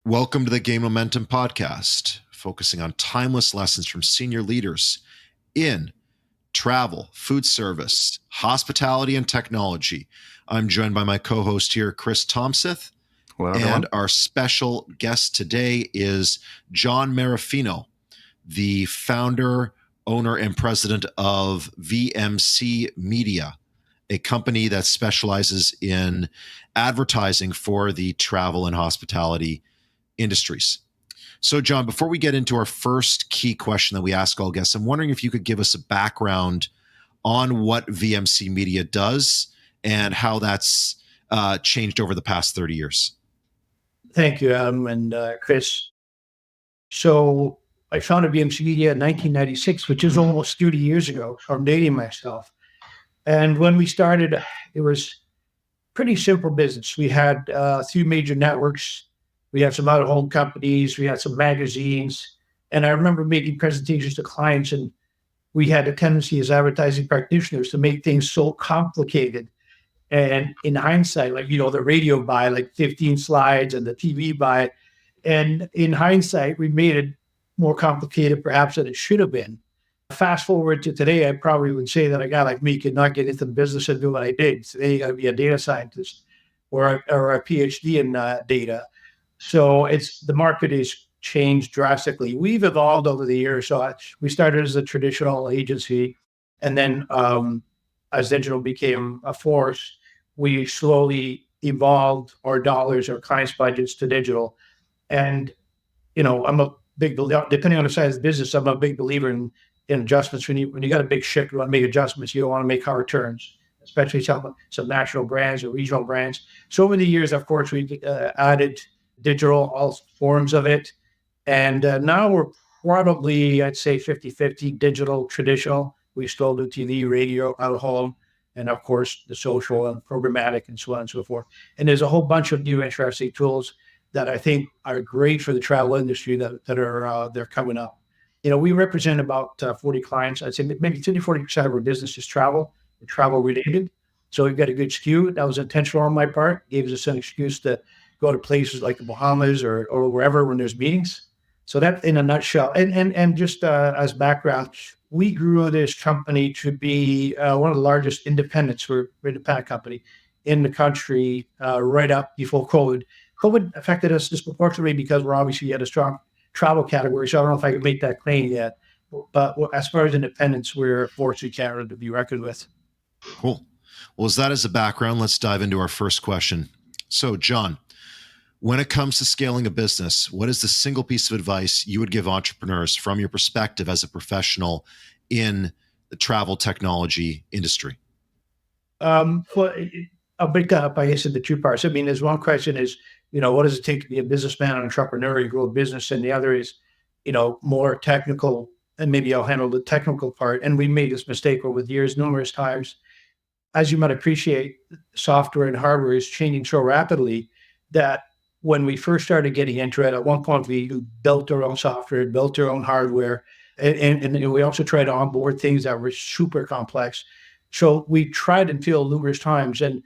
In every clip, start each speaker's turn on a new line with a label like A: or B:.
A: Welcome to the Game Momentum podcast, focusing on timeless lessons from senior leaders in travel, food service, hospitality, and technology. I'm joined by my co-host here, Chris Tomseth.
B: Hello, everyone.
A: And our special guest today is John Marraffino, the founder, owner, and president of VMC Media, a company that specializes in advertising for the travel and hospitality industries. So, John, before we get into our first key question that we ask all guests, I'm wondering if you could give us a background on what VMC Media does and how that's changed over the past 30 years.
C: Thank you, Adam and Chris. So I founded VMC Media in 1996, which is almost 30 years ago. So I'm dating myself. And when we started, it was pretty simple business. We had 3 major networks. We had some out-of-home companies. We had some magazines. And I remember making presentations to clients, and we had a tendency as advertising practitioners to make things so complicated. And in hindsight, the radio buy 15 slides and the TV buy. And in hindsight, we made it more complicated perhaps than it should have been. Fast forward to today, I probably would say that a guy like me could not get into the business and do what I did. Today, you got to be a data scientist or a PhD in data. So the market has changed drastically. We've evolved over the years. So we started as a traditional agency, and then as digital became a force, we slowly evolved our dollars, our clients' budgets to digital. And I'm a big believer, depending on the size of the business, I'm a big believer in adjustments. When you got a big ship, you want to make adjustments. You don't want to make hard turns, especially some national brands or regional brands. So over the years, of course, we added digital, all forms of it. And now we're probably, I'd say 50-50 digital, traditional. We still do TV, radio, out of home, and of course the social and programmatic and so on and so forth. And there's a whole bunch of new interesting tools that I think are great for the travel industry that are they're coming up. We represent about 40 clients. I'd say maybe 30-40% of our business is travel related. So we've got a good skew. That was intentional on my part. Gave us an excuse to go to places like the Bahamas or wherever when there's meetings. So that in a nutshell. And just as background, we grew this company to be one of the largest independents. We're an independent company in the country right up before COVID. COVID affected us disproportionately because we're obviously at a strong travel category. So I don't know if I can make that claim yet. But as far as independence, we're a force in Canada to be reckoned with.
A: Cool. Well, as that is a background, let's dive into our first question. So, John, when it comes to scaling a business, what is the single piece of advice you would give entrepreneurs from your perspective as a professional in the travel technology industry?
C: Well, I'll break that up, I guess, into 2 parts. I mean, there's one question is, what does it take to be a businessman, an entrepreneur, and grow a business? And the other is, more technical, and maybe I'll handle the technical part. And we made this mistake over the years, numerous times. As you might appreciate, software and hardware is changing so rapidly that when we first started getting into it, at one point we built our own software, built our own hardware, and we also tried to onboard things that were super complex. So we tried and failed numerous times. And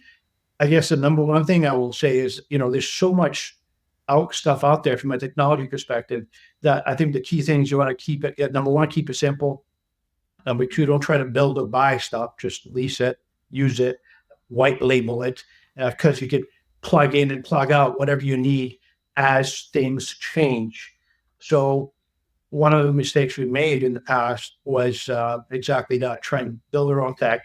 C: I guess the number one thing I will say is, there's so much stuff out there from a technology perspective that I think the key things you want to keep it, number one, keep it simple. Number 2, don't try to build or buy stuff, just lease it, use it, white label it, because you could plug in and plug out whatever you need as things change. So one of the mistakes we made in the past was exactly that, trying to build our own tech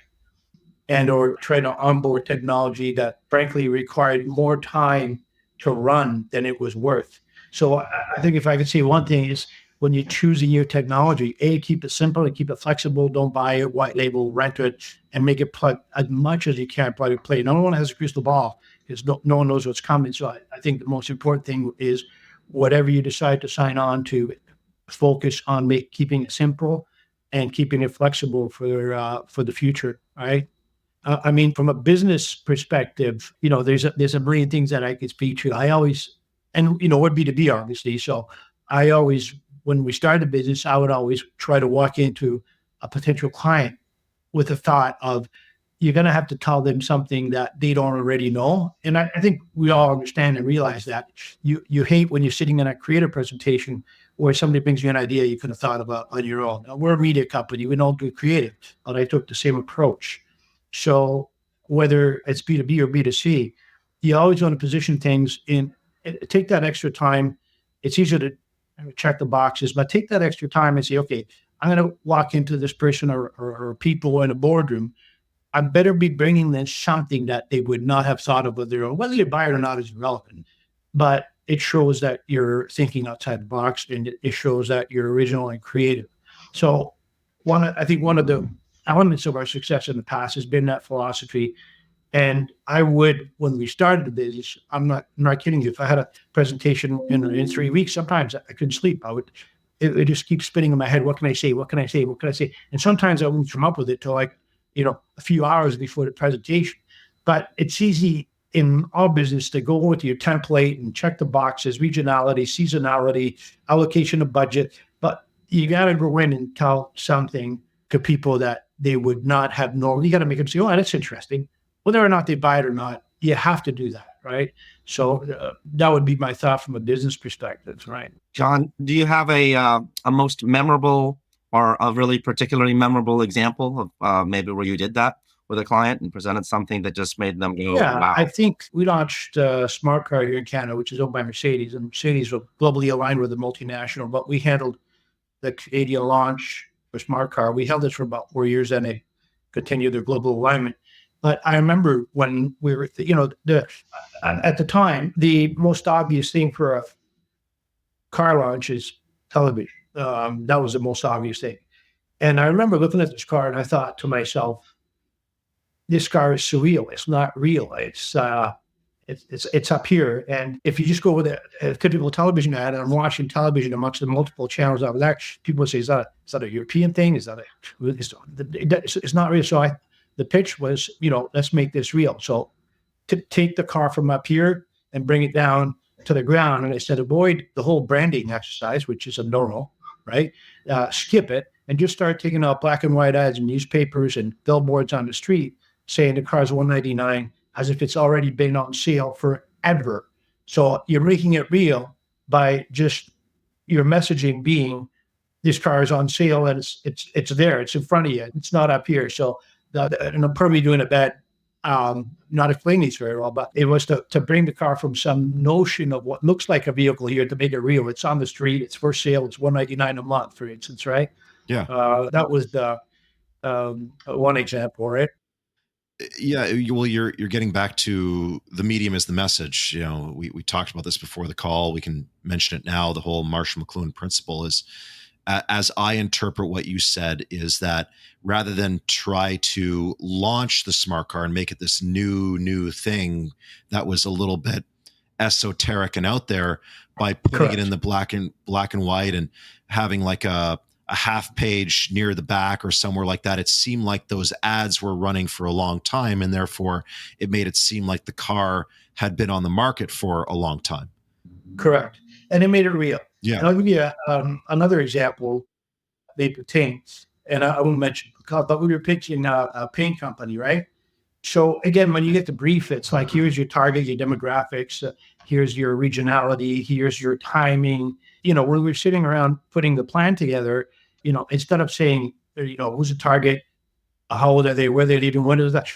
C: or trying to onboard technology that frankly required more time to run than it was worth. So I think if I could say one thing is, when you choose a new technology, keep it simple and keep it flexible. Don't buy it, white label, rent it, and make it plug as much as you can, plug and play. No one has a crystal ball because no one knows what's coming. So I think the most important thing is whatever you decide to sign on to, focus on keeping it simple and keeping it flexible for the future, right? I mean, from a business perspective, there's a million things that I could speak to. I always, and we're B2B obviously, so I always, when we started a business, I would always try to walk into a potential client with the thought of, you're going to have to tell them something that they don't already know. And I think we all understand and realize that you hate when you're sitting in a creative presentation where somebody brings you an idea you could have thought about on your own. Now, we're a media company. We don't do creative, but I took the same approach. So whether it's B2B or B2C, you always want to position things in, take that extra time. It's easier to check the boxes, but take that extra time and say, okay, I'm going to walk into this person or people in a boardroom. I better be bringing them something that they would not have thought of their own. Whether they buy it or not is irrelevant, but it shows that you're thinking outside the box, and it shows that you're original and creative. So, I think one of the elements of our success in the past has been that philosophy. And I would, when we started the business, I'm not kidding you. If I had a presentation in 3 weeks, sometimes I couldn't sleep. It just keeps spinning in my head. What can I say? What can I say? What can I say? And sometimes I won't come up with it till like, a few hours before the presentation. But it's easy in our business to go with your template and check the boxes, regionality, seasonality, allocation of budget. But you got to go in and tell something to people that they would not have known. You got to make them say, oh, that's interesting. Whether or not they buy it or not, you have to do that, right? So that would be my thought from a business perspective, right?
B: John, do you have a most memorable or a really particularly memorable example of maybe where you did that with a client and presented something that just made them go,
C: Yeah,
B: wow?
C: I think we launched a smart car here in Canada, which is owned by Mercedes, and Mercedes was globally aligned with the multinational, but we handled the Canadian launch for smart car. We held it for about 4 years, and they continued their global alignment. But I remember when we were, at the time, the most obvious thing for a car launch is television. That was the most obvious thing. And I remember looking at this car and I thought to myself, this car is surreal. It's not real. It's up here. And if you just go with a typical television ad, and I'm watching television amongst the multiple channels of that, people say, is that a European thing? Is that it's not real. So the pitch was, let's make this real. So to take the car from up here and bring it down to the ground. And I said, avoid the whole branding exercise, which is a no, right? Skip it and just start taking out black and white ads in newspapers and billboards on the street saying the car's $199 as if it's already been on sale forever. So you're making it real by just your messaging being this car is on sale and it's there, it's in front of you, it's not up here. So and I'm probably doing a bad not explaining these very well, but it was to bring the car from some notion of what looks like a vehicle here to make it real. It's on the street, it's for sale, it's $199 a month, for instance, right?
A: Yeah.
C: That was the one example, right?
A: Yeah, well, you're getting back to the medium as the message. We talked about this before the call. We can mention it now. The whole Marshall McLuhan principle is, as I interpret what you said, is that rather than try to launch the smart car and make it this new thing that was a little bit esoteric and out there, by putting
C: Correct.
A: it in the black and white and having like a half page near the back or somewhere like that, it seemed like those ads were running for a long time, and therefore it made it seem like the car had been on the market for a long time.
C: Correct. And it made it real.
A: Yeah.
C: And I'll give you another example. They pertain, and I won't mention, but we were pitching a paint company, right? So again, when you get the brief, it's like, here's your target, your demographics, here's your regionality, here's your timing. When we're sitting around putting the plan together, instead of saying, who's the target, how old are they, where they're living, when is that?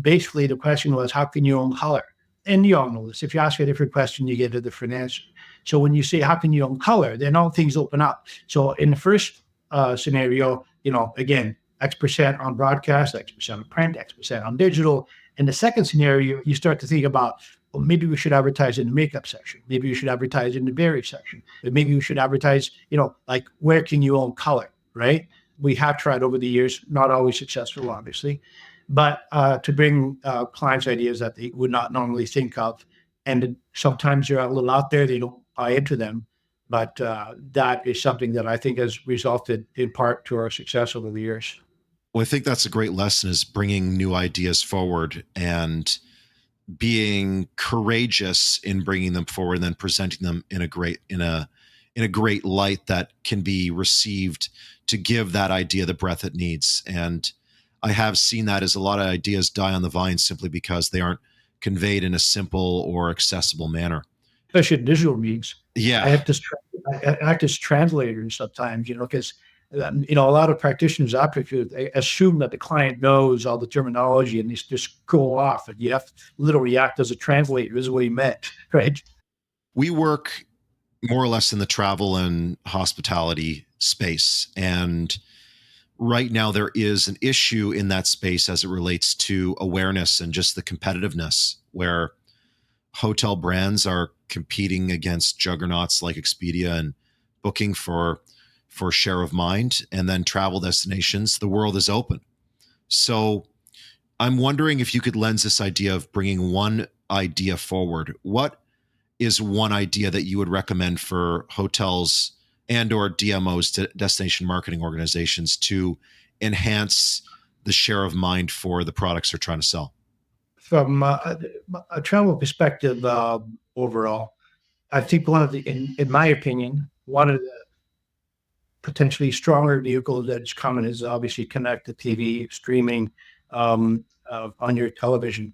C: Basically the question was, how can you own color? And you all know this. If you ask a different question, you get a different answer. So when you say, how can you own color, then all things open up. So in the first scenario, again, X% on broadcast, X% on print, X% on digital. In the second scenario, you start to think about, well, maybe we should advertise in the makeup section. Maybe we should advertise in the berry section. Maybe we should advertise, like, where can you own color, right? We have tried over the years, not always successful, obviously, but to bring clients ideas that they would not normally think of. And sometimes they're a little out there, they don't buy into them. But that is something that I think has resulted in part to our success over the years.
A: Well, I think that's a great lesson, is bringing new ideas forward and being courageous in bringing them forward and then presenting them in a great light that can be received to give that idea the breadth it needs. And I have seen that as a lot of ideas die on the vine simply because they aren't conveyed in a simple or accessible manner.
C: Especially in digital meetings.
A: Yeah.
C: I act as translator sometimes, because a lot of practitioners they assume that the client knows all the terminology and they just go off, and you have to literally act as a translator. Is what he meant, right?
A: We work more or less in the travel and hospitality space, and right now there is an issue in that space as it relates to awareness and just the competitiveness, where hotel brands are competing against juggernauts like Expedia and Booking for share of mind, and then travel destinations. The world is open. So I'm wondering if you could lens this idea of bringing one idea forward. What is one idea that you would recommend for hotels and or DMOs, destination marketing organizations, to enhance the share of mind for the products they're trying to sell?
C: From a travel perspective, overall, I think in my opinion, one of the potentially stronger vehicles that's coming is obviously connected TV streaming on your television.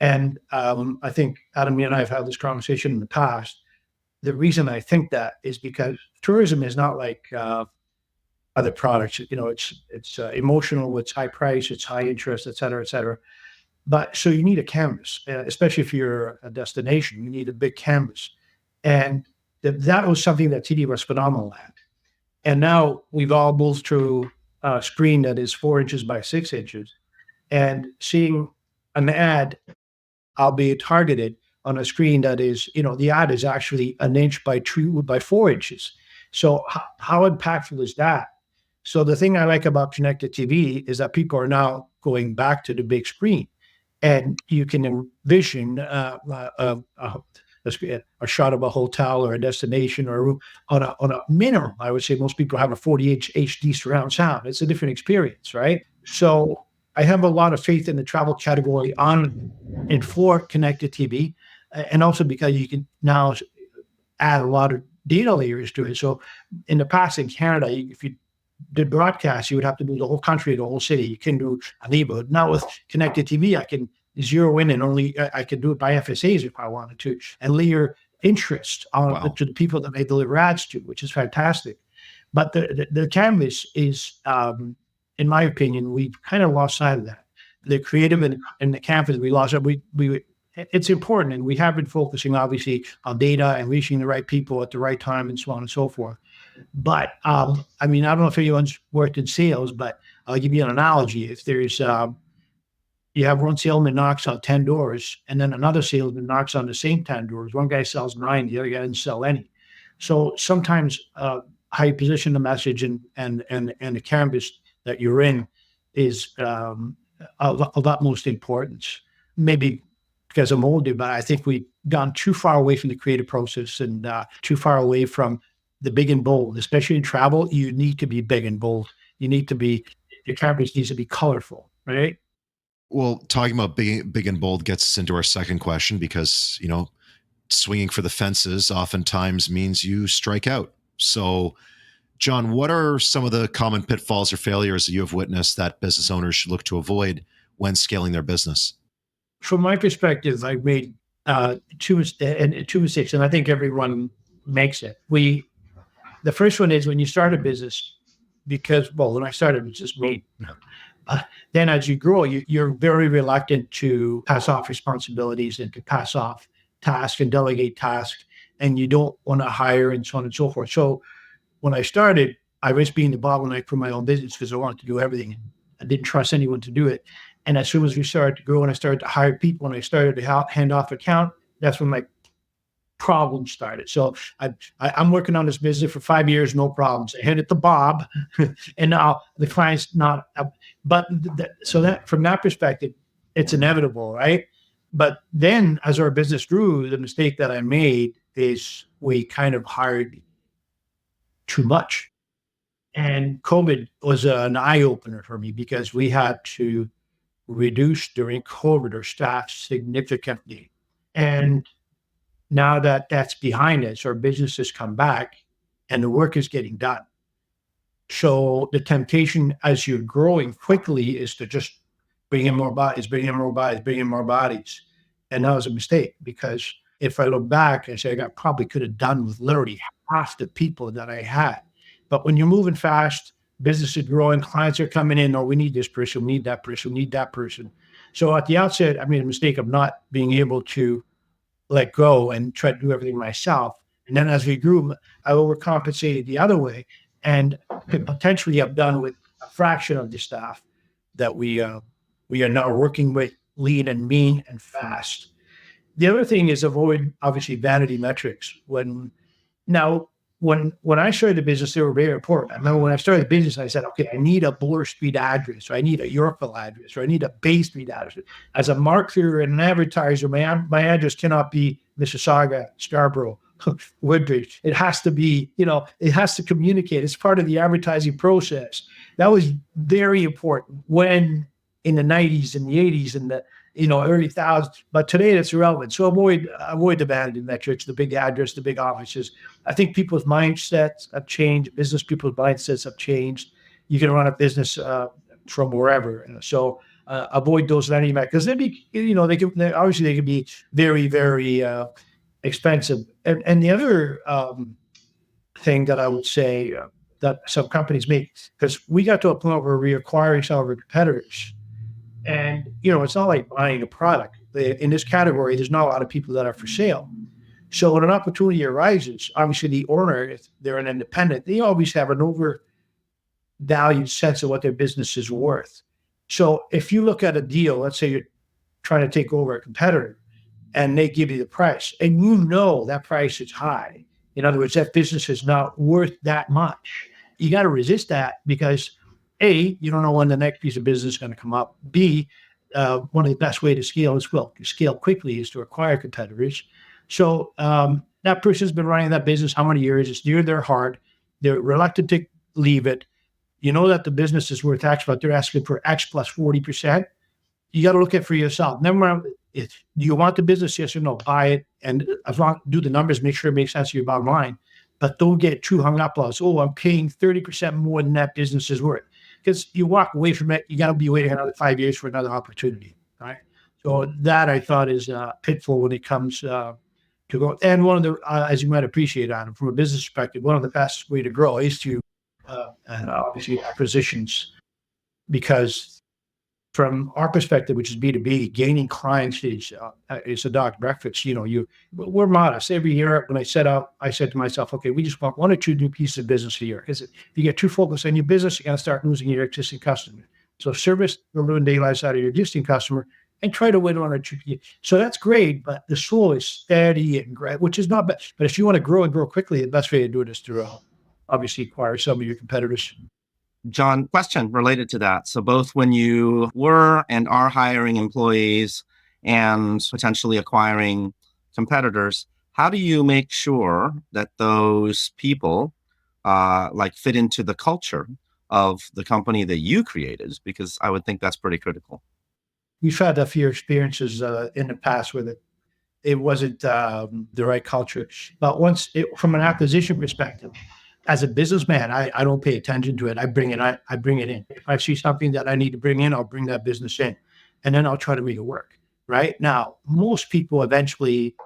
C: And I think Adam, you and I have had this conversation in the past. The reason I think that is because tourism is not like other products. It's emotional, it's high price, it's high interest, et cetera, et cetera. But so you need a canvas, especially if you're a destination, you need a big canvas. And that was something that TD was phenomenal at. And now we've all moved to a screen that is 4 inches by 6 inches, and seeing an ad, albeit targeted, on a screen that is, the ad is actually an inch by 4 inches. So how impactful is that? So the thing I like about connected TV is that people are now going back to the big screen, and you can envision a shot of a hotel or a destination or a room on a minimum. I would say most people have a 40-inch HD surround sound. It's a different experience, right? So I have a lot of faith in the travel category and for connected TV, and also because you can now add a lot of data layers to it. So in the past in Canada, if you did broadcast, you would have to do the whole country, the whole city. You can do a neighborhood. Now with connected TV, I can zero in and I can do it by FSAs if I wanted to, and layer interest on to the people that they deliver ads to, which is fantastic. But the canvas is, in my opinion, we've kind of lost sight of that. The creative and the canvas, we lost it. It's important, and we have been focusing obviously on data and reaching the right people at the right time and so on and so forth. But I don't know if anyone's worked in sales, but I'll give you an analogy. If there's you have one salesman knocks on 10 doors, and then another salesman knocks on the same 10 doors. One guy sells 9, the other guy doesn't sell any. So sometimes how you position the message and the canvas that you're in is of utmost importance. Maybe because I'm older, but I think we've gone too far away from the creative process and too far away from the big and bold. Especially in travel, you need to be big and bold. Your canvas needs to be colorful, right?
A: Well, talking about big and bold gets us into our second question, because, swinging for the fences oftentimes means you strike out. So, John, what are some of the common pitfalls or failures that you have witnessed that business owners should look to avoid when scaling their business?
C: From my perspective, I've made two mistakes, and I think everyone makes it. The first one is when you start a business, because, when I started, it was just me. Then as you grow, you're very reluctant to pass off responsibilities and to pass off tasks and delegate tasks, and you don't want to hire and so on and so forth. So when I started, I risked being the bottleneck for my own business because I wanted to do everything. I didn't trust anyone to do it. And as soon as we started to grow and I started to hire people and I started to hand off account, that's when my problems started. So I'm working on this business for 5 years, no problems. I hand it to Bob, and now the client's not. So that from that perspective, it's inevitable, right? But then, as our business grew, the mistake that I made is we kind of hired too much, and COVID was an eye opener for me because we had to reduce during COVID our staff significantly, and now that that's behind us, our business has come back and the work is getting done. So the temptation as you're growing quickly is to just bring in more bodies, bring in more bodies, bring in more bodies. And that was a mistake, because if I look back and say I probably could have done with literally half the people that I had. But when you're moving fast, business is growing, clients are coming in, oh, we need this person, we need that person, we need that person. So at the outset, I made a mistake of not being able to let go and try to do everything myself. And then as we grew, I overcompensated the other way and could potentially have done with a fraction of the staff that we are now working with, lean and mean and fast. The other thing is avoid obviously vanity metrics. Now, when I started the business, they were very important. I remember when I started the business, I said, okay, I need a Bloor Street address, or I need a Yorkville address, or I need a Bay Street address. As a marketer and an advertiser, my address cannot be Mississauga, Scarborough, Woodbridge. It has to be, it has to communicate. It's part of the advertising process. That was very important when in the 90s and the 80s and the early thousands. But today that's irrelevant. So avoid the vanity metrics, the big address, the big offices. I think people's mindsets have changed. Business people's mindsets have changed. You can run a business from wherever. So avoid those vanity metrics, because they can be very, very expensive. And the other thing that I would say that some companies make, because we got to a point where we're acquiring some of our competitors. And, it's not like buying a product. In this category, there's not a lot of people that are for sale. So when an opportunity arises, obviously the owner, if they're an independent, they always have an overvalued sense of what their business is worth. So if you look at a deal, let's say you're trying to take over a competitor and they give you the price and that price is high. In other words, that business is not worth that much. You got to resist that, because A, you don't know when the next piece of business is going to come up. B, one of the best way to scale quickly is to acquire competitors. So that person's been running that business how many years? It's near their heart. They're reluctant to leave it. You know that the business is worth X, but they're asking for X plus 40%. You got to look at it for yourself. Never mind, do you want the business? Yes or no? Buy it, and as long do the numbers, make sure it makes sense to your bottom line. But don't get too hung up on, I'm paying 30% more than that business is worth. Because you walk away from it, you got to be waiting another 5 years for another opportunity, right? So that I thought is a pitfall when it comes to grow. And one of the, as you might appreciate, Adam, from a business perspective, one of the fastest way to grow is to, and obviously acquisitions, because from our perspective, which is B2B, gaining clients is a dog's breakfast. We're modest. Every year when I set out, I said to myself, okay, we just want 1 or 2 new pieces of business a year. Because if you get too focused on your business, you're going to start losing your existing customer. So service the ruin daylights out of your existing customer and try to win 1 or 2. So that's great, but the slow is steady and great, which is not bad. But if you want to grow and grow quickly, the best way to do it is to obviously acquire some of your competitors.
B: John, question related to that. So both when you were and are hiring employees and potentially acquiring competitors, how do you make sure that those people fit into the culture of the company that you created? Because I would think that's pretty critical.
C: We've had a few experiences in the past where it wasn't the right culture. But from an acquisition perspective, as a businessman, I don't pay attention to it. I bring it in. If I see something that I need to bring in, I'll bring that business in, and then I'll try to make it work. Right now, most people eventually,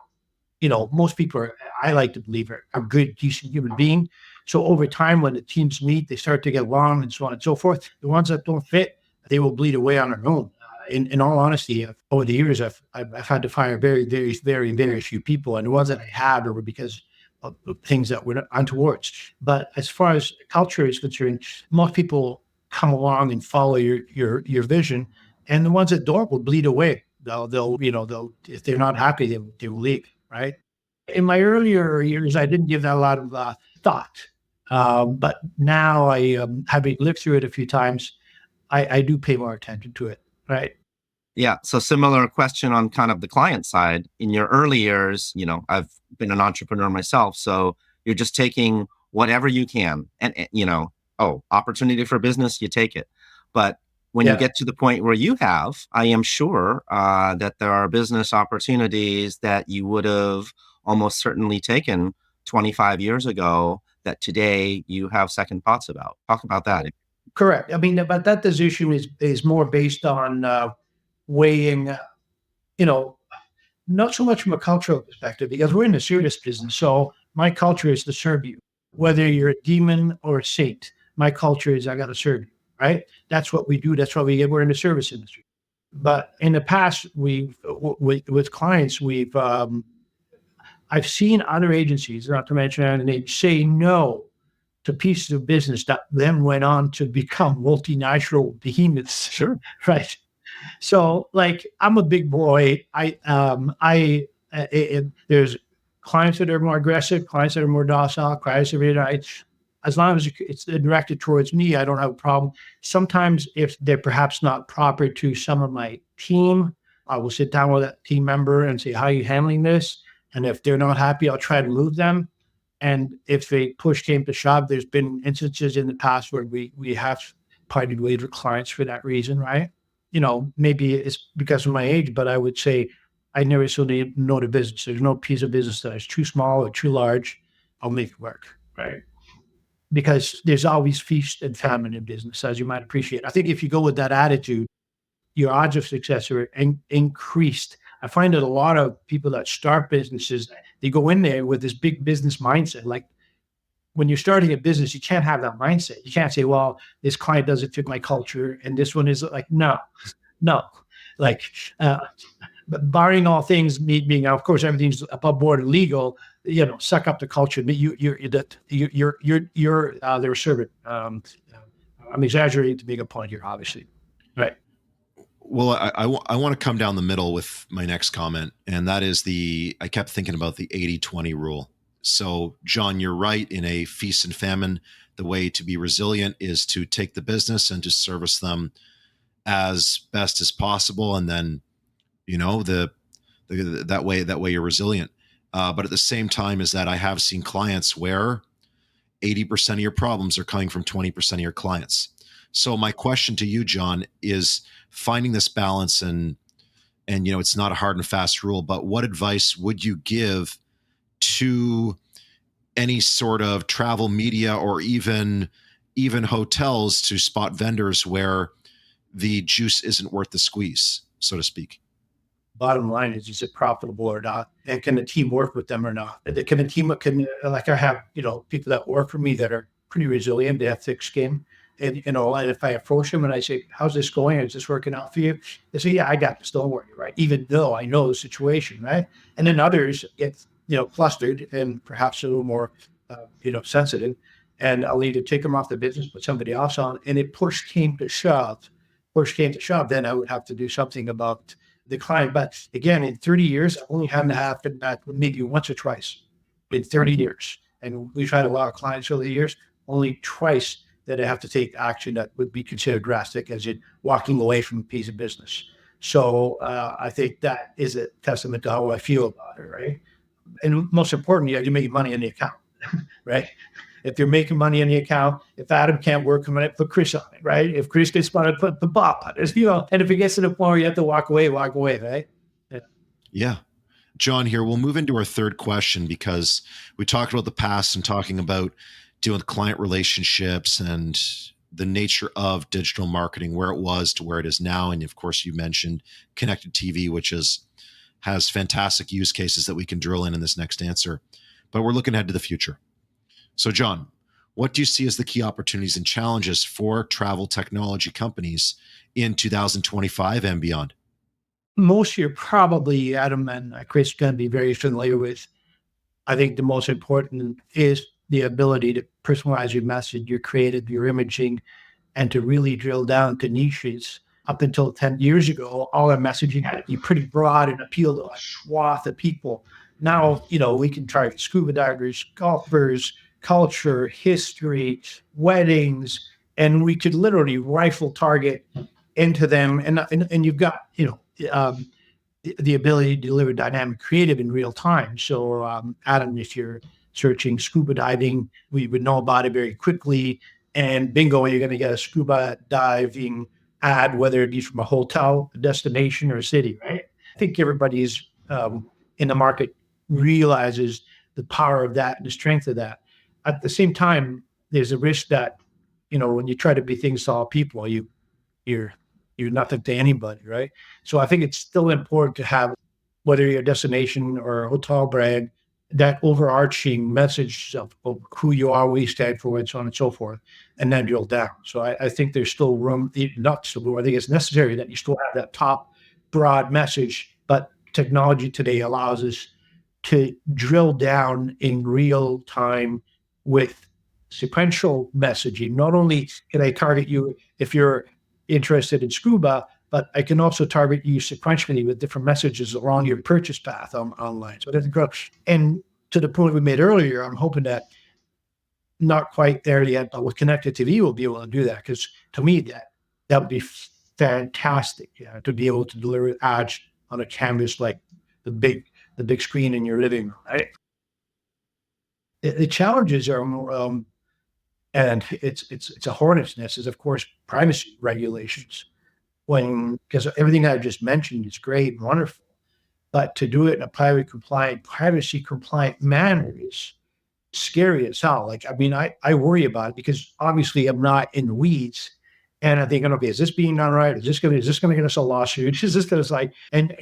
C: I like to believe are good, decent human being. So over time, when the teams meet, they start to get along and so on and so forth. The ones that don't fit, they will bleed away on their own. In all honesty, over the years, I've had to fire very, very, very, very few people, and the ones that I had were because of things that were untowards. But as far as culture is concerned, most people come along and follow your vision, and the ones that don't will bleed away. They'll if they're not happy, they will leave. Right. In my earlier years, I didn't give that a lot of thought, but now having lived through it a few times, I do pay more attention to it. Right.
B: Yeah. So similar question on kind of the client side. In your early years, I've been an entrepreneur myself. So you're just taking whatever you can and opportunity for business, you take it. But when you get to the point where you have, I am sure that there are business opportunities that you would have almost certainly taken 25 years ago that today you have second thoughts about? Talk about that.
C: Correct. I mean, but that decision is more based on weighing, not so much from a cultural perspective, because we're in the service business. So my culture is to serve you, whether you're a demon or a saint. My culture is I got to serve you, right? That's what we do. That's what we get. We're in the service industry. But in the past, with clients, I've seen other agencies, not to mention, and they say no to pieces of business that then went on to become multinational behemoths.
B: Sure.
C: Right. So, like, I'm a big boy. There's clients that are more aggressive, clients that are more docile, clients that are, as long as it's directed towards me, I don't have a problem. Sometimes, if they're perhaps not proper to some of my team, I will sit down with that team member and say, "How are you handling this?" And if they're not happy, I'll try to move them. And if they push came to shove, there's been instances in the past where we have parted ways with clients for that reason, right? Maybe it's because of my age, but I would say I never solely know the business. There's no piece of business that is too small or too large. I'll make it work, right? Because there's always feast and famine in business, as you might appreciate. I think if you go with that attitude, your odds of success are increased. I find that a lot of people that start businesses, they go in there with this big business mindset. Like, when you're starting a business, you can't have that mindset. You can't say, well, this client doesn't fit my culture. And this one is like, no. Like, but barring all things being, of course, everything's above board and legal, suck up the culture. You're their servant. I'm exaggerating to make a point here, obviously. Right.
A: Well, I want to come down the middle with my next comment, and that is I kept thinking about the 80-20 rule. So, John, you're right. In a feast and famine, the way to be resilient is to take the business and to service them as best as possible, and then, that way you're resilient. But at the same time, is that I have seen clients where 80% of your problems are coming from 20% of your clients. So my question to you, John, is finding this balance, and it's not a hard and fast rule, but what advice would you give to any sort of travel media or even hotels to spot vendors where the juice isn't worth the squeeze, so to speak?
C: Bottom line is it profitable or not? And can the team work with them or not? Can the team, like, I have, people that work for me that are pretty resilient, they have thick skin. And, if I approach them and I say, how's this going? Is this working out for you? They say, yeah, I got this, don't worry, right? Even though I know the situation, right? And then others get, flustered and perhaps a little more, sensitive. And I'll either take them off the business, put somebody else on. And if push came to shove, then I would have to do something about the client. But again, in 30 years, I only had to happen that maybe once or twice in 30 years. And we've had a lot of clients over the years, only twice that I have to take action that would be considered drastic, as in walking away from a piece of business. So I think that is a testament to how I feel about it, right? And most importantly, you make money in the account, right? If you're making money in the account, if Adam can't work, I'm going to put Chris on it, right? If Chris gets spotted, put the Bob on it, and if it gets to the point where you have to walk away, right?
A: Yeah. John, here, we'll move into our third question, because we talked about the past and talking about dealing with client relationships and the nature of digital marketing, where it was to where it is now. And of course, you mentioned connected TV, which has fantastic use cases that we can drill in this next answer. But we're looking ahead to the future. So, John, what do you see as the key opportunities and challenges for travel technology companies in 2025 and beyond?
C: Most you're probably, Adam and Chris, going to be very familiar with. I think the most important is the ability to personalize your message, your creative, your imaging, and to really drill down to niches. Up until 10 years ago, all our messaging had to be pretty broad and appeal to a swath of people. Now, we can target scuba divers, golfers, culture, history, weddings, and we could literally rifle target into them. And you've got, the ability to deliver dynamic creative in real time. So, Adam, if you're searching scuba diving, we would know about it very quickly. And bingo, you're going to get a scuba diving ad, whether it be from a hotel, a destination, or a city, right? I think everybody's in the market realizes the power of that and the strength of that. at the same time, there's a risk that, when you try to be things to all people, you're you're nothing to anybody, right? So I think it's still important to have, whether you're a destination or a hotel brand, that overarching message of who you are, what you stand for, and so on and so forth, and then drill down. So I think there's still room, not still, I think it's necessary that you still have that top broad message, but technology today allows us to drill down in real time with sequential messaging. Not only can I target you if you're interested in scuba, but I can also target you sequentially with different messages along your purchase path online. So that's great. And to the point we made earlier, I'm hoping that, not quite there yet, but with connected TV, we'll be able to do that. Because to me, that would be fantastic, to be able to deliver ads on a canvas like the big screen in your living room. Right? The challenges are more, and it's a hornet's nest, is of course privacy regulations. Because everything I just mentioned is great and wonderful, but to do it in a privacy compliant manner is scary as hell. Like, I mean, I worry about it because obviously I'm not in the weeds, and I'm thinking, okay, is this being done right? Is this going to get us a lawsuit? Is this going to, like, and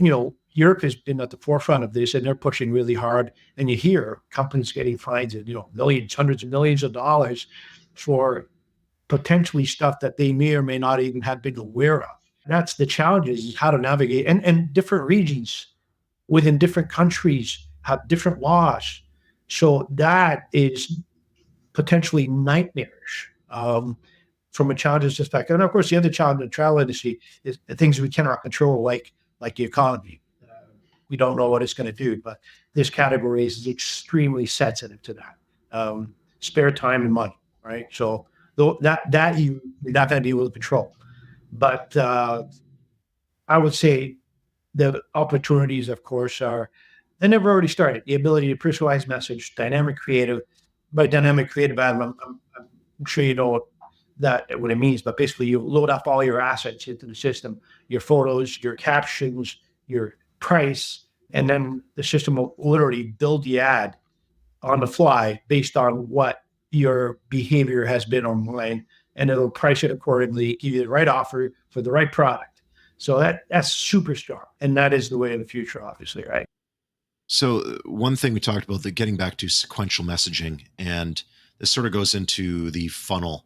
C: Europe has been at the forefront of this, and they're pushing really hard. And you hear companies getting fines of millions, hundreds of millions of dollars for potentially stuff that they may or may not even have been aware of. That's the challenge, is how to navigate, and different regions within different countries have different laws. So that is potentially nightmarish, from a challenges perspective. And of course, the other challenge in the travel industry is the things we cannot control, like the economy. We don't know what it's going to do, but this category is extremely sensitive to that. Spare time and money, right? So that you're not going to be able to control. But I would say the opportunities, of course, they never already started. The ability to personalize message, dynamic creative. By dynamic creative, I'm sure you know what it means, but basically you load up all your assets into the system, your photos, your captions, your price, and then the system will literally build the ad on the fly based on what your behavior has been online, and it'll price it accordingly, give you the right offer for the right product. So that's super strong, and that is the way of the future, obviously, right?
A: So one thing we talked about, that getting back to sequential messaging, and this sort of goes into the funnel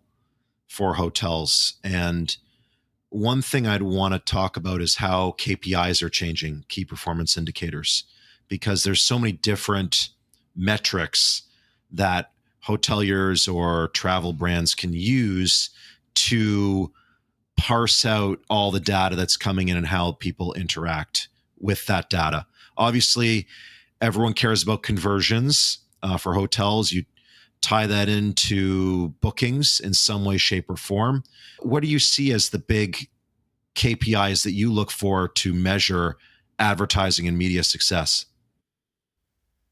A: for hotels. And one thing I'd want to talk about is how KPIs are changing, key performance indicators, because there's so many different metrics that hoteliers or travel brands can use to parse out all the data that's coming in and how people interact with that data. Obviously, everyone cares about conversions. For hotels, you tie that into bookings in some way, shape, or form. What do you see as the big KPIs that you look for to measure advertising and media success?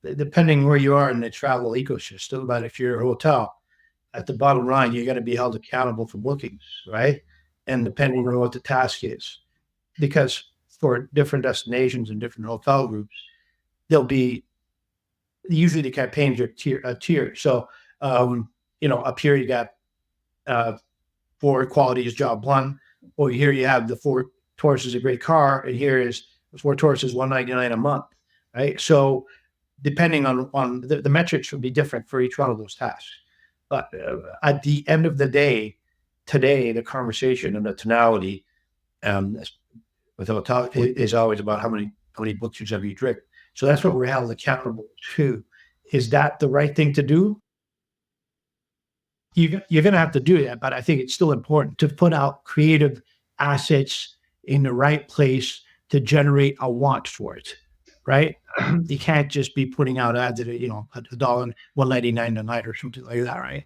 C: Depending where you are in the travel ecosystem, but if you're a hotel, at the bottom line, you're going to be held accountable for bookings, right? And depending on what the task is, because for different destinations and different hotel groups, there'll be, usually the campaigns are tier. So, up here you got for quality is job one, or here you have the 4 tours is a great car, and here is 4 tours is $199 a month, right? So depending on the metrics will be different for each one of those tasks. But at the end of the day, today, the conversation and the tonality with hotel is always about how many books have you driven. So that's what we're held accountable to. Is that the right thing to do? You're going to have to do that, but I think it's still important to put out creative assets in the right place to generate a want for it, right? You can't just be putting out ads at $1.99 a night or something like that, right?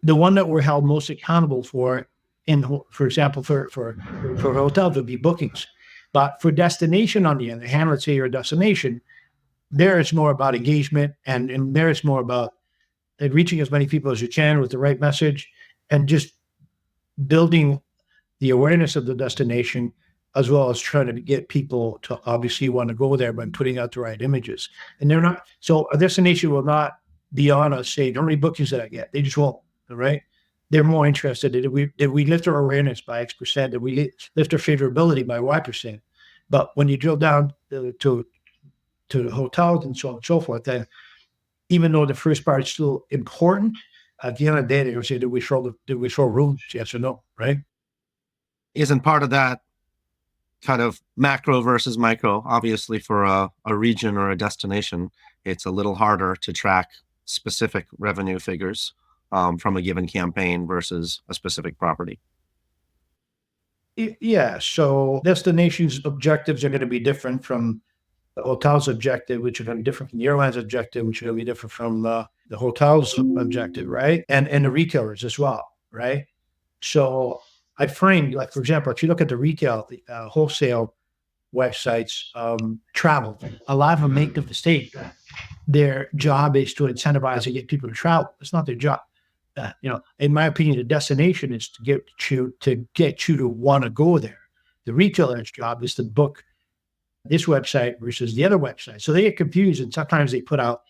C: The one that we're held most accountable for, for example, for hotels would be bookings, but for destination, on the other hand, let's say you're a destination, there it's more about engagement, and there it's more about reaching as many people as you can with the right message, and just building the awareness of the destination, as well as trying to get people to obviously want to go there by putting out the right images. And they're not, so a destination will not beyond us saying, how many bookings did I get? They just won't, all right? They're more interested. Did we lift our awareness by X%? Did we lift our favorability by Y%? But when you drill down to the hotels and so on and so forth, then even though the first part is still important, at the end of the day, they will say, did we show rooms? Yes or no, right?
B: Isn't part of that kind of macro versus micro? Obviously, for a region or a destination, it's a little harder to track specific revenue figures from a given campaign versus a specific property.
C: Yeah. So destinations' objectives are going to be different from the hotel's objective, which are going to be different from the airline's objective, which are going to be different from the hotel's objective, right? And the retailers as well, right? So I framed, like, for example, if you look at the retail, wholesale websites, travel, a lot of them make the mistake. Their job is to incentivize and get people to travel. It's not their job. In my opinion, the destination is to get you to want to go there. The retailer's job is to book this website versus the other website. So they get confused, and sometimes they put out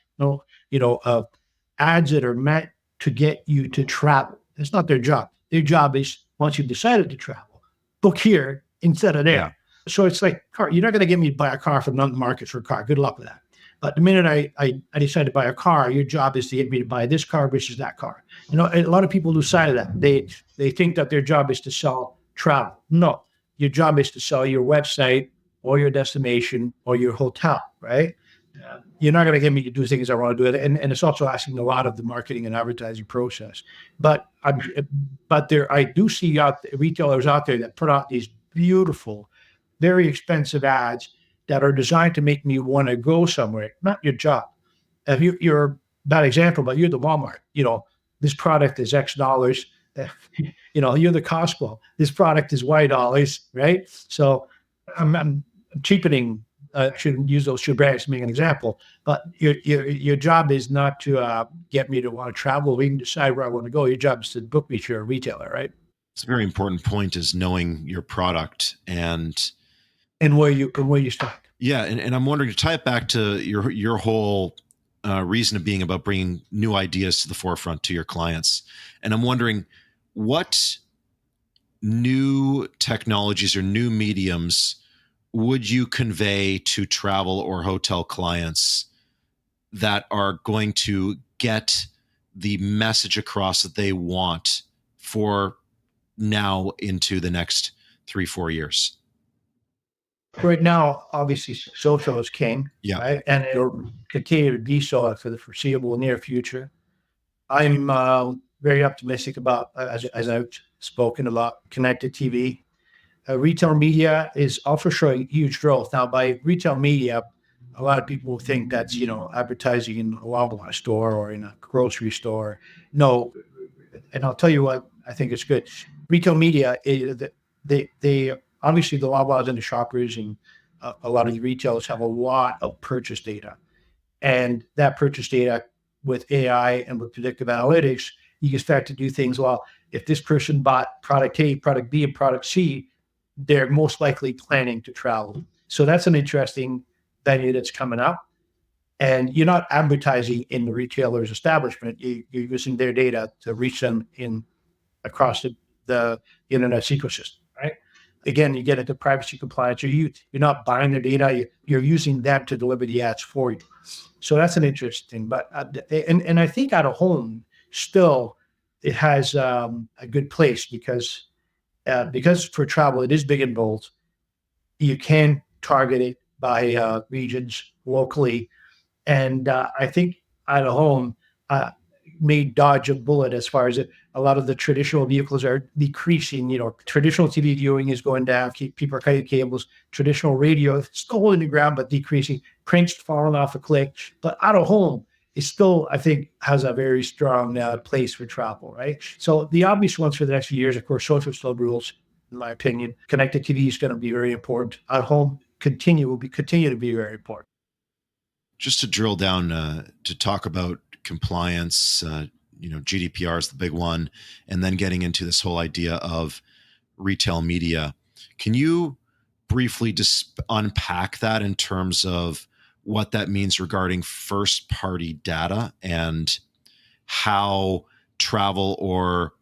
C: ads that are meant to get you to travel. It's not their job. Their job is, once you've decided to travel, book here instead of there. Yeah. So it's like car. You're not going to get me to buy a car from London markets for a car. Good luck with that. But the minute I decide to buy a car, your job is to get me to buy this car versus that car. A lot of people lose sight of that. They think that their job is to sell travel. No, your job is to sell your website or your destination or your hotel, right? You're not going to get me to do things I want to do. And it's also asking a lot of the marketing and advertising process. But I do see retailers out there that put out these beautiful, very expensive ads that are designed to make me want to go somewhere. Not your job. If you're a bad example, but you're the Walmart. This product is X dollars. You're the Costco. This product is Y dollars, right? So I'm cheapening. Shouldn't use those two brands to make an example. But your job is not to get me to want to travel. We can decide where I want to go. Your job is to book me to a retailer, right?
A: It's a very important point, is knowing your product and
C: where you start.
A: Yeah, and I'm wondering, to tie it back to your whole reason of being about bringing new ideas to the forefront to your clients. And I'm wondering, what new technologies or new mediums would you convey to travel or hotel clients that are going to get the message across that they want for now into the next 3-4 years?
C: Right now, obviously, social is king,
A: yeah,
C: right? And it'll continue to be so for the foreseeable near future. I'm very optimistic about, as I've spoken about, connected TV. Retail media is also showing huge growth. Now, by retail media, a lot of people think that's, advertising in a Walmart store or in a grocery store. No, and I'll tell you what, I think it's good. Retail media, they obviously, the Loblaws and the Shoppers and a lot of the retailers have a lot of purchase data. And that purchase data with AI and with predictive analytics, you can start to do things. Well, if this person bought product A, product B, and product C, they're most likely planning to travel. So that's an interesting venue that's coming up. And you're not advertising in the retailer's establishment. You're using their data to reach them across the internet ecosystem, right? Again, you get into privacy compliance. You're not buying their data. You're using them to deliver the ads for you. So that's an interesting thing. But and I think out of home still it has a good place because for travel it is big and bold. You can target it by regions locally, and I think out of home may dodge a bullet as far as a lot of the traditional vehicles are decreasing. Traditional TV viewing is going down. People are cutting cables. Traditional radio is still holding the ground, but decreasing. Print's falling off a cliff. But out of home, it still, I think, has a very strong place for travel, right? So the obvious ones for the next few years, of course, social still rules, in my opinion. Connected TV is going to be very important. At home, continue to be very important.
A: Just to drill down to talk about compliance, GDPR is the big one, and then getting into this whole idea of retail media. Can you briefly just unpack that in terms of what that means regarding first party data and how travel or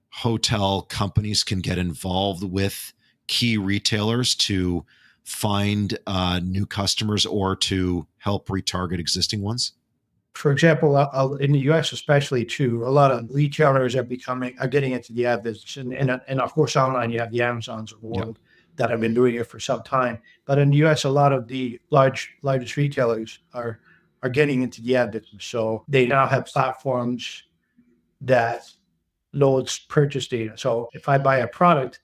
A: hotel companies can get involved with key retailers to find new customers or to help retarget existing ones?
C: For example, in the U.S. especially, too, a lot of retailers are getting into the ad business, and of course online you have the Amazons of the
A: Yeah.
C: world that have been doing it for some time. But in the U.S., a lot of the largest retailers are getting into the ad business, so they now have platforms that loads purchase data. So if I buy a product,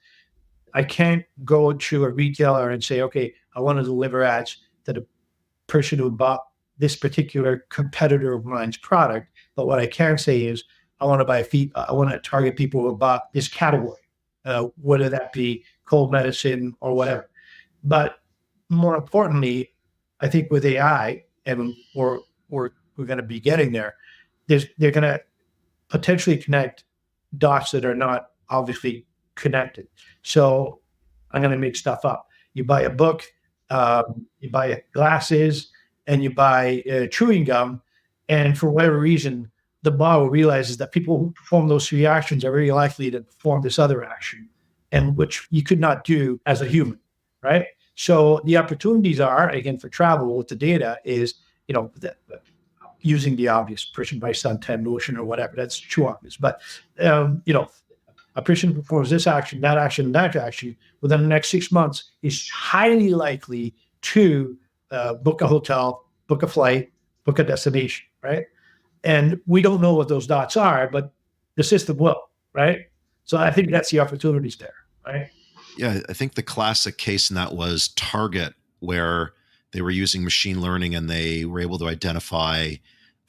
C: I can't go to a retailer and say, okay, I want to deliver ads to the person who bought this particular competitor of mine's product. But what I can say is, I want to target people who bought this category, whether that be cold medicine or whatever. But more importantly, I think with AI, and we're going to be getting there, they're going to potentially connect dots that are not obviously connected. So I'm going to make stuff up. You buy a book, you buy glasses, and you buy chewing gum. And for whatever reason, the model realizes that people who perform those three actions are very likely to perform this other action, and which you could not do as a human, right? So the opportunities are, again, for travel with the data is, using the obvious person by sun 10 notion or whatever, that's too obvious. But, a person performs this action, that action, that action within the next 6 months is highly likely to book a hotel, book a flight, book a destination, right? And we don't know what those dots are, but the system will, right? So I think that's the opportunities there, right?
A: Yeah, I think the classic case in that was Target, where they were using machine learning and they were able to identify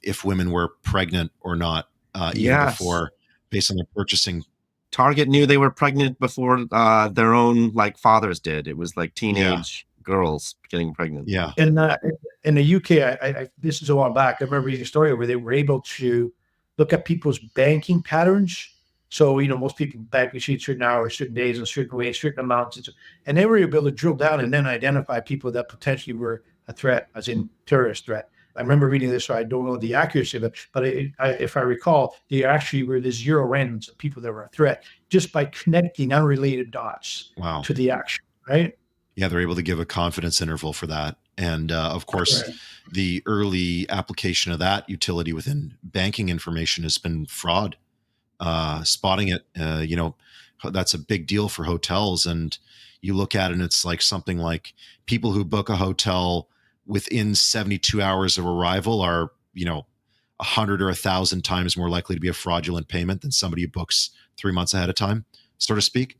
A: if women were pregnant or not, even
B: Yes.
A: before, based on their purchasing.
B: Target knew they were pregnant before their own fathers did. It was like teenage girls getting pregnant.
A: Yeah.
C: In the UK, this is a while back. I remember reading a story where they were able to look at people's banking patterns. So, most people bank receipts certain hours, certain days, in certain ways, certain amounts. And they were able to drill down and then identify people that potentially were a threat, as in terrorist threat. I remember reading this, so I don't know the accuracy of it, but if I recall, they actually were the zero randoms of people that were a threat just by connecting unrelated dots
A: Wow.
C: to the action, right?
A: Yeah, they're able to give a confidence interval for that. And of course,
C: Correct.
A: the early application of that utility within banking information has been fraud. Spotting it, that's a big deal for hotels. And you look at it and it's like something like people who book a hotel within 72 hours of arrival are, 100 or 1,000 times more likely to be a fraudulent payment than somebody who books 3 months ahead of time, so to speak.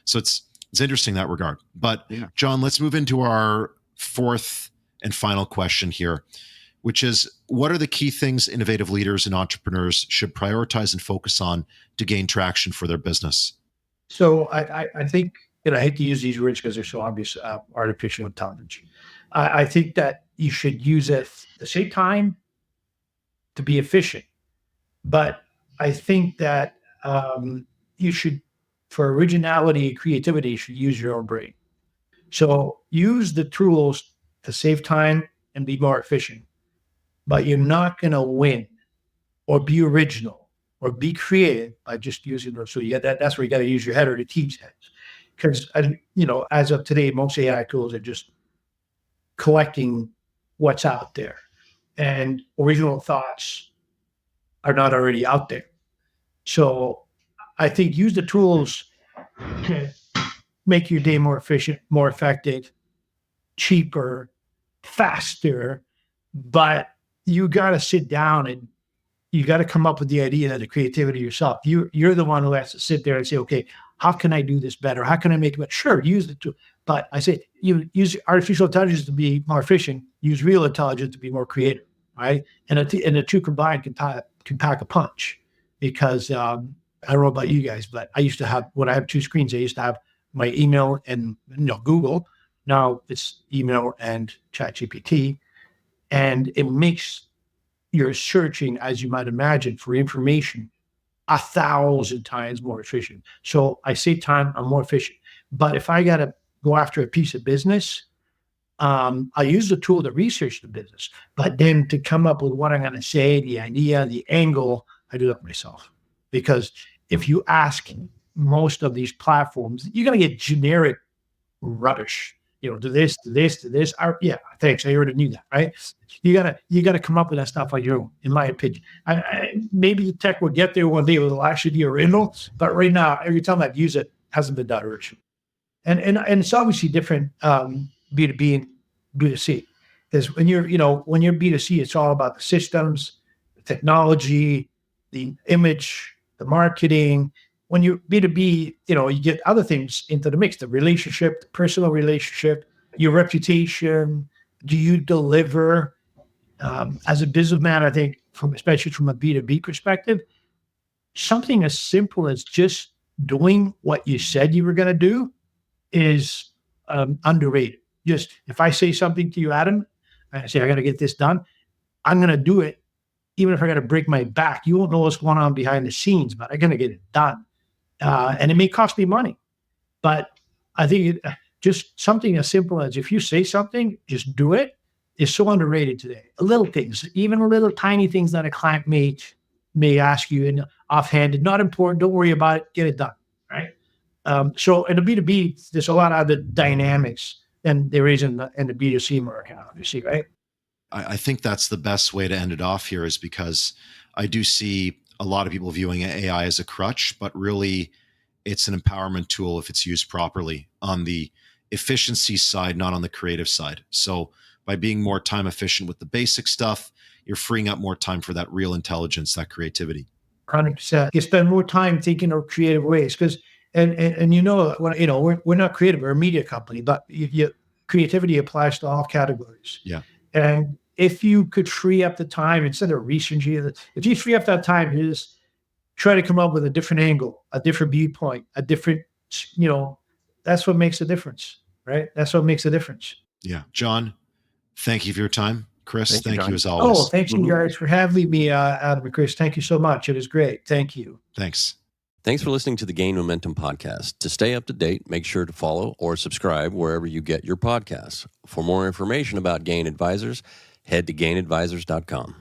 A: So it's interesting in that regard. But
B: Yeah.
A: John, let's move into our fourth and final question here, which is, what are the key things innovative leaders and entrepreneurs should prioritize and focus on to gain traction for their business?
C: So I think, I hate to use these words because they're so obvious, artificial intelligence. I think that you should use it at the same time to be efficient. But I think that you should, for originality and creativity, you should use your own brain. So use the tools to save time and be more efficient. But you're not going to win or be original or be creative by just using those. So you got that. That's where you got to use your head or the team's heads. Because, as of today, most AI tools are just collecting what's out there, and original thoughts are not already out there. So I think use the tools to make your day more efficient, more effective, cheaper, faster. But you got to sit down and you got to come up with the idea and the creativity yourself. You're the one who has to sit there and say, okay, how can I do this better? How can I make it better? Sure, use the tool. But I say, you use artificial intelligence to be more efficient, use real intelligence to be more creative, right? And the two combined can pack a punch. Because I don't know about you guys, but I used to have, when I have two screens, I used to have my email and Google. Now it's email and ChatGPT. And it makes your searching, as you might imagine, for information 1,000 times more efficient. So I save time, I'm more efficient. But if I got to go after a piece of business, I use the tool to research the business, but then to come up with what I'm going to say, the idea, the angle, I do that myself. Because if you ask most of these platforms, you're going to get generic rubbish. Do this, do this, do this. Yeah, thanks. I already knew that, right? You gotta come up with that stuff on your own, in my opinion. Maybe tech will get there one day. It'll actually be original, but right now, every time I've used it, hasn't been that original. And it's obviously different B2B and B2C. Because when you're B2C, it's all about the systems, the technology, the image, the marketing. When you're B2B, you get other things into the mix, the relationship, the personal relationship, your reputation. Do you deliver? As a businessman, I think, especially from a B2B perspective, something as simple as just doing what you said you were going to do is underrated. Just if I say something to you, Adam, and I say, I got to get this done, I'm going to do it. Even if I got to break my back, you won't know what's going on behind the scenes, but I'm going to get it done. And it may cost me money, but I think just something as simple as if you say something, just do it, is so underrated today. Little things, even little tiny things that a client may ask you in offhand, not important, don't worry about it, get it done, right? So in the B2B, there's a lot of other dynamics than there is in the B2C market, obviously, right?
A: I think that's the best way to end it off here, is because I do see a lot of people viewing AI as a crutch, but really it's an empowerment tool if it's used properly on the efficiency side, not on the creative side. So by being more time efficient with the basic stuff, you're freeing up more time for that real intelligence, that creativity.
C: 100%. You spend more time thinking of creative ways because, when we're not creative, we're a media company, but creativity applies to all categories.
A: Yeah.
C: And if you could free up the time instead of researching, if you free up that time, you just try to come up with a different angle, a different viewpoint, a different, that's what makes a difference, right? That's what makes a difference.
A: Yeah. John, thank you for your time. Chris, thank you as
C: Oh,
A: always.
C: thanks you guys for having me, Adam and Chris. Thank you so much. It was great. Thank you.
A: Thanks.
D: Thanks for listening to the Gain Momentum podcast. To stay up to date, make sure to follow or subscribe wherever you get your podcasts. For more information about Gain Advisors, head to gainadvisors.com.